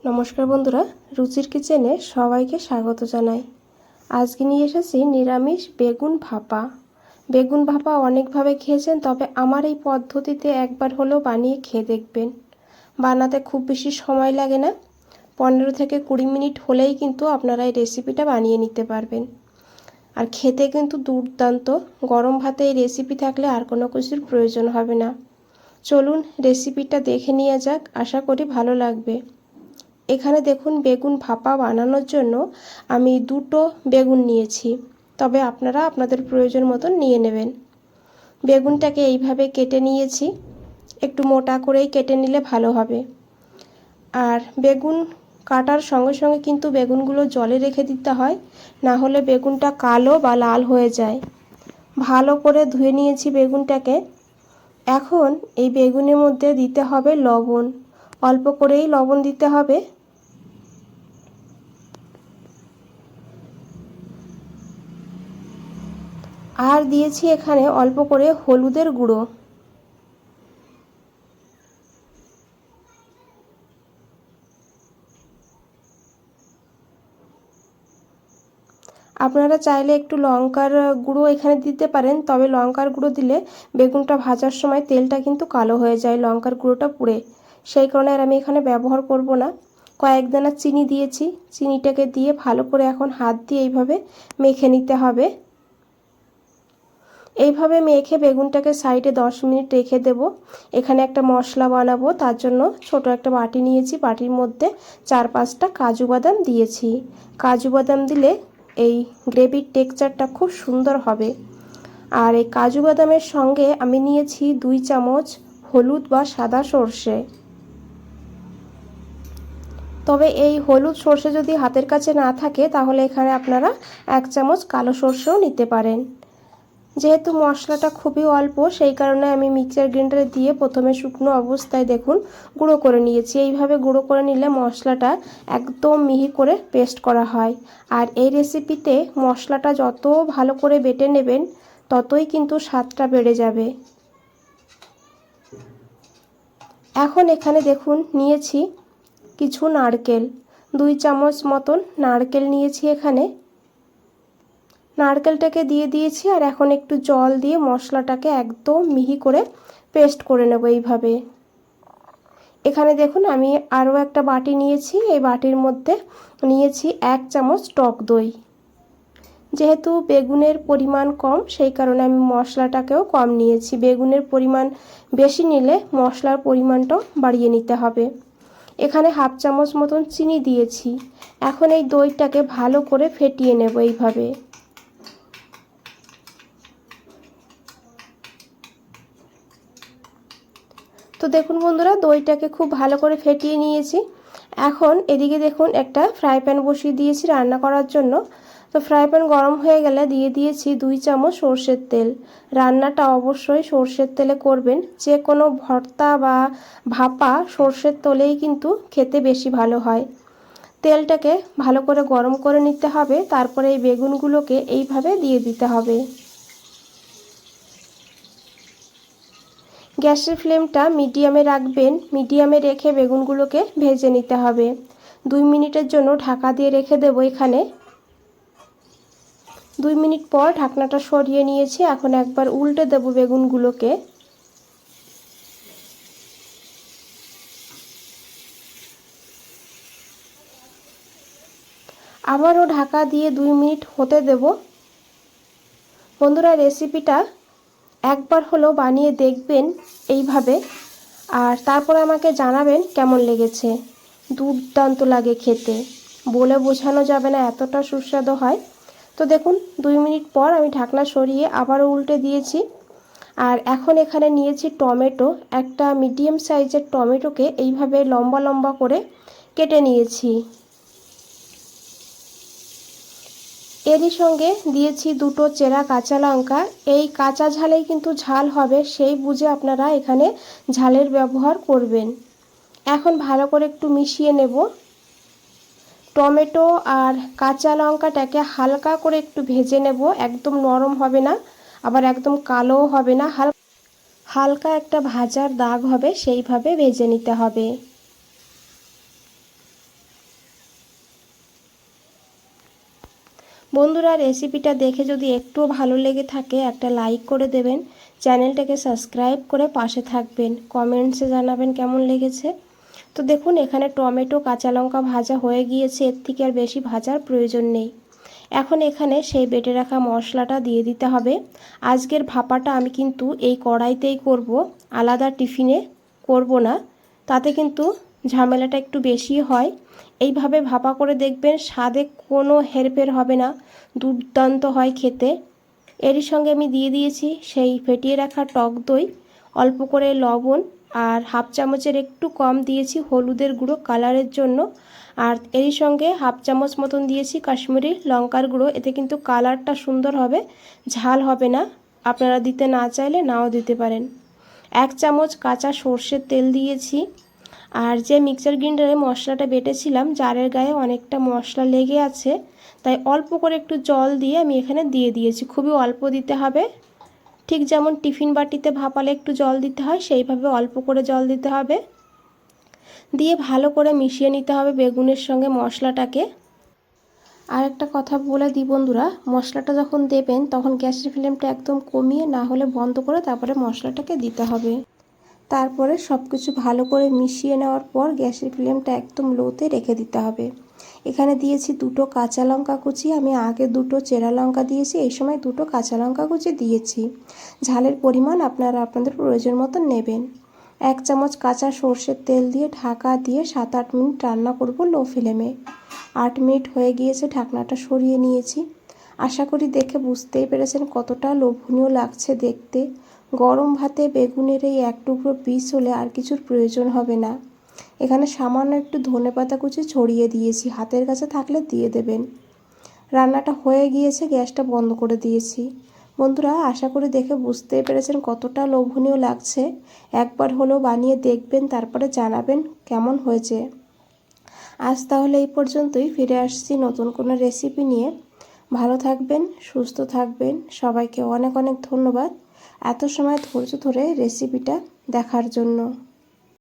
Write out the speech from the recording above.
নমস্কার বন্ধুরা, রুচির কিচেনে সবাইকে স্বাগত জানাই। আজকে নিয়ে এসেছি নিরামিষ বেগুন ভাপা। বেগুন ভাপা অনেকভাবে খেয়েছেন, তবে আমার এই পদ্ধতিতে একবার হলেও বানিয়ে খেয়ে দেখবেন। বানাতে খুব বেশি সময় লাগে না, 15 থেকে 20 মিনিট হলেই কিন্তু আপনারা এই রেসিপিটা বানিয়ে নিতে পারবেন। আর খেতে কিন্তু দুর্দান্ত। গরম ভাতে এই রেসিপি থাকলে আর কোনো কিছুর প্রয়োজন হবে না। চলুন রেসিপিটা দেখে নিয়ে যাক, আশা করি ভালো লাগবে। এখানে দেখুন, বেগুন ভাপা বানানোর জন্য আমি 2টো বেগুন নিয়েছি, তবে আপনারা আপনাদের প্রয়োজন মতন নিয়ে নেবেন। বেগুনটাকে এইভাবে কেটে নিয়েছি, একটু মোটা করেই কেটে নিলে ভালো হবে। আর বেগুন কাটার সঙ্গে সঙ্গে কিন্তু বেগুনগুলো জলে রেখে দিতে হয়, না হলে বেগুনটা কালো বা লাল হয়ে যায়। ভালো করে ধুয়ে নিয়েছি বেগুনটাকে। এখন এই বেগুনের মধ্যে দিতে হবে লবণ, অল্প করেই লবণ দিতে হবে। আর দিয়েছি এখানে অল্প করে হলুদের গুঁড়ো। আপনারা চাইলে একটু লঙ্কার গুঁড়ো এখানে দিতে পারেন, তবে লঙ্কার গুঁড়ো দিলে বেগুনটা ভাজার সময় তেলটা কিন্তু কালো হয়ে যায় লঙ্কার গুঁড়োটা পুড়ে। সেই কারণে আর আমি এখানে ব্যবহার করব না। কয়েক দানা চিনি দিয়েছি, চিনিটাকে দিয়ে ভালো করে এখন হাত দিয়ে এইভাবে মেখে নিতে হবে। এইভাবে মেখে বেগুনটাকে সাইডে 10 মিনিট রেখে দেব। এখানে একটা মশলা বানাবো, তার জন্য ছোট একটা বাটি নিয়েছি, বাটির মধ্যে 4-5টা কাজু বাদাম দিয়েছি। কাজু বাদাম দিলে এই গ্রেভির টেক্সচারটা খুব সুন্দর হবে। আর এই কাজু বাদামের সঙ্গে আমি নিয়েছি 2 চামচ হলুদ বা সাদা সর্ষে। তবে এই হলুদ সর্ষে যদি হাতের কাছে না থাকে, তাহলে এখানে আপনারা 1 চামচ কালো সর্ষেও নিতে পারেন। যেহেতু মশলাটা খুবই অল্প, সেই কারণে আমি মিক্সার গ্রাইন্ডারে দিয়ে প্রথমে শুকনো অবস্থায় দেখুন গুঁড়ো করে নিয়েছি। এইভাবে গুঁড়ো করে নিলে মশলাটা একদম মিহি করে পেস্ট করা হয়। আর এই রেসিপিতে মশলাটা যত ভালো করে বেটে নেবেন, ততই কিন্তু স্বাদটা বেড়ে যাবে। এখন এখানে দেখুন নিয়েছি কিছু নারকেল, 2 চামচ মতন নারকেল নিয়েছি এখানে। নারকেলটাকে দিয়ে দিয়েছি, আর এখন একটু জল দিয়ে মশলাটাকে একদম মিহি করে পেস্ট করে নেব এইভাবে। এখানে দেখুন আমি আরও একটা বাটি নিয়েছি, এই বাটির মধ্যে নিয়েছি 1 চামচ টক দই। যেহেতু বেগুনের পরিমাণ কম, সেই কারণে আমি মশলাটাকেও কম নিয়েছি। বেগুনের পরিমাণ বেশি নিলে মশলার পরিমাণটাও বাড়িয়ে নিতে হবে। এখানে 1/2 চামচ মতন চিনি দিয়েছি। এখন এই দইটাকে ভালো করে ফেটিয়ে নেব এইভাবে। তো দেখুন বন্ধুরা, দইটাকে খুব ভালো করে ফেটিয়ে নিয়েছি। এখন এদিকে দেখুন একটা ফ্রাই প্যান বসিয়ে দিয়েছি রান্না করার জন্য। তো ফ্রাই প্যান গরম হয়ে গেলে দিয়ে দিয়েছি 2 চামচ সর্ষের তেল। রান্নাটা অবশ্যই সর্ষের তেলে করবেন। যে কোনো ভর্তা বা ভাপা সর্ষের তেলেই কিন্তু খেতে বেশি ভালো হয়। তেলটাকে ভালো করে গরম করে নিতে হবে, তারপরে এই বেগুনগুলোকে এইভাবে দিয়ে দিতে হবে। গ্যাসের ফ্লেমটা মিডিয়ামে রাখবেন। মিডিয়ামে রেখে বেগুনগুলোকে ভেজে নিতে হবে। 2 মিনিটের জন্য ঢাকা দিয়ে রেখে দেবো এখানে। 2 মিনিট পর ঢাকনাটা সরিয়ে নিয়েছি। এখন একবার উল্টে দেবো বেগুনগুলোকে। আবারও ঢাকা দিয়ে 2 মিনিট হতে দেব। বন্ধুরা, রেসিপিটা একবার হলেও বানিয়ে দেখবেন এইভাবে, আর তারপর আমাকে জানাবেন কেমন লেগেছে। দুর্দান্ত লাগে খেতে, বলে বোঝানো যাবে না, এতটা সুস্বাদু হয়। তো দেখুন 2 মিনিট পর আমি ঢাকনা সরিয়ে আবারও উল্টে দিয়েছি। আর এখন এখানে নিয়েছি টমেটো। একটা মিডিয়াম সাইজের টমেটোকে এইভাবে লম্বা লম্বা করে কেটে নিয়েছি। এরই সঙ্গে দিয়েছি 2টো চেরা কাঁচা লঙ্কা। এই কাঁচা ঝালেই কিন্তু ঝাল হবে, সেই বুঝে আপনারা এখানে ঝালের ব্যবহার করবেন। এখন ভালো করে একটু মিশিয়ে নেব। টমেটো আর কাঁচা লঙ্কাটাকে হালকা করে একটু ভেজে নেব, একদম নরম হবে না, আবার একদম কালোও হবে না, হালকা একটা ভাজার দাগ হবে, সেইভাবে ভেজে নিতে হবে। বন্ধুরা, রেসিপিটা দেখে যদি একটুও ভালো লেগে থাকে একটা লাইক করে দেবেন, চ্যানেলটাকে সাবস্ক্রাইব করে পাশে থাকবেন, কমেন্টসে জানাবেন কেমন লেগেছে। তো দেখুন, এখানে টমেটো কাঁচা লঙ্কা ভাজা হয়ে গিয়েছে, এর থেকে আর বেশি ভাজার প্রয়োজন নেই। এখন এখানে সেই বেটে রাখা মশলাটা দিয়ে দিতে হবে। আজকের ভাপাটা আমি কিন্তু এই কড়াইতেই করব, আলাদা টিফিনে করব না, তাতে কিন্তু ঝামেলাটা একটু বেশি হয়। এইভাবে ভাপা করে দেখবেন, স্বাদে কোনো হেরফের হবে না, দুর্দান্ত হয় খেতে। এরই সঙ্গে আমি দিয়ে দিয়েছি সেই ফেটিয়ে রাখা টক দই, অল্প করে লবণ, আর হাফ চামচের একটু কম দিয়েছি হলুদের গুঁড়ো কালারের জন্য, আর এরই সঙ্গে হাফ চামচ মতন দিয়েছি কাশ্মীরি লঙ্কার গুঁড়ো। এতে কিন্তু কালারটা সুন্দর হবে, ঝাল হবে না। আপনারা দিতে না চাইলে নাও দিতে পারেন। 1 চামচ কাঁচা সর্ষের তেল দিয়েছি। আর যে মিক্সার গ্রাইন্ডারে মশলাটা বেটেছিলাম, জারের গায়ে অনেকটা মশলা লেগে আছে, তাই অল্প করে একটু জল দিয়ে আমি এখানে দিয়ে দিয়েছি। খুবই অল্প দিতে হবে, ঠিক যেমন টিফিন বাটিতে ভাপালে একটু জল দিতে হয় সেইভাবে অল্প করে জল দিতে হবে। দিয়ে ভালো করে মিশিয়ে নিতে হবে বেগুনের সঙ্গে মশলাটাকে। আর একটা কথা বলে দিই বন্ধুরা, মশলাটা যখন দেবেন তখন গ্যাসের ফ্লেমটা একদম কমিয়ে, না হলে বন্ধ করে তারপরে মশলাটাকে দিতে হবে। তারপরে সব কিছু ভালো করে মিশিয়ে নেওয়ার পর গ্যাসের ফ্লেমটা একদম লোতে রেখে দিতে হবে। এখানে দিয়েছি 2টো কাঁচা লঙ্কা কুচি, আমি আগে 2টো চেরা লঙ্কা দিয়েছি, এই সময় 2টো কাঁচা লঙ্কা কুচি দিয়েছি। ঝালের পরিমাণ আপনারা আপনাদের প্রয়োজন মতো নেবেন। 1 চামচ কাঁচা সর্ষের তেল দিয়ে ঢাকা দিয়ে 7-8 মিনিট রান্না করব লো ফ্লেমে। 8 মিনিট হয়ে গিয়েছে, ঢাকনাটা সরিয়ে নিয়েছি। আশা করি দেখে বুঝতেই পেরেছেন কতটা লোভনীয় লাগছে দেখতে। গরম ভাতে বেগুনের এই 1 টুকরো পিস হলে আর কিছুর প্রয়োজন হবে না। এখানে সামান্য একটু ধনেপাতা কুচি ছড়িয়ে দিয়েছি, হাতের কাছে থাকলে দিয়ে দেবেন। রান্নাটা হয়ে গিয়েছে, গ্যাসটা বন্ধ করে দিয়েছি। বন্ধুরা, আশা করি দেখে বুঝতেই পেরেছেন কতটা লোভনীয় লাগছে। একবার হলেও বানিয়ে দেখবেন, তারপরে জানাবেন কেমন হয়েছে। আজ তাহলে এই পর্যন্তই, ফিরে আসছি নতুন কোনো রেসিপি নিয়ে। ভালো থাকবেন, সুস্থ থাকবেন। সবাইকে অনেক অনেক ধন্যবাদ এত সময় ধৈর্য ধরে রেসিপিটা দেখার জন্য।